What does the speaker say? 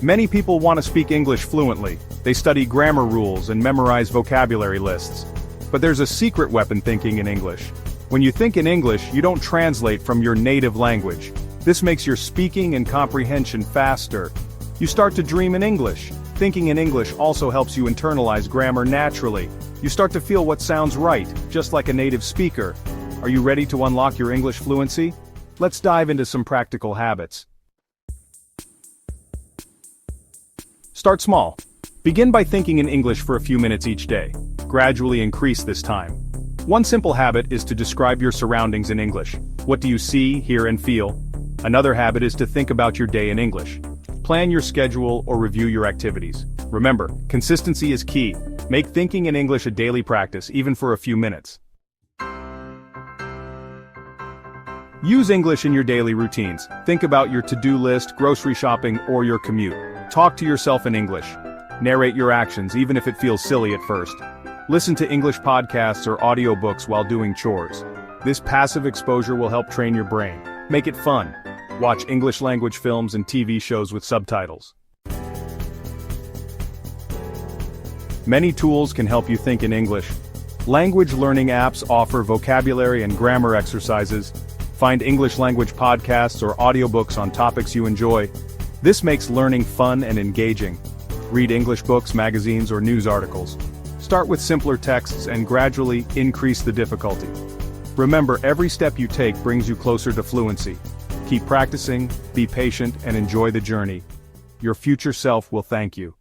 Many people want to speak English fluently. They study grammar rules and memorize vocabulary lists. But there's a secret weapon thinking in English. When you think in English, you don't translate from your native language. This makes your speaking and comprehension faster. You start to dream in English. Thinking in English also helps you internalize grammar naturally. You start to feel what sounds right, just like a native speaker. Are you ready to unlock your English fluency? Let's dive into some practical habits. Start small. Begin by thinking in English for a few minutes each day. Gradually increase this time. One simple habit is to describe your surroundings in English. What do you see, hear, and feel? Another habit is to think about your day in English. Plan your schedule or review your activities. Remember, consistency is key. Make thinking in English a daily practice, even for a few minutes. Use English in your daily routines. Think about your to-do list, grocery shopping, or your commute. Talk to yourself in English. Narrate your actions, even if it feels silly at first. Listen to English podcasts or audiobooks while doing chores. This passive exposure will help train your brain. Make it fun. Watch English language films and TV shows with subtitles. Many tools can help you think in English. Language learning apps offer vocabulary and grammar exercises. Find English language podcasts or audiobooks on topics you enjoy. This makes learning fun and engaging. Read English books, magazines, or news articles. Start with simpler texts and gradually increase the difficulty. Remember, every step you take brings you closer to fluency. Keep practicing, be patient, and enjoy the journey. Your future self will thank you.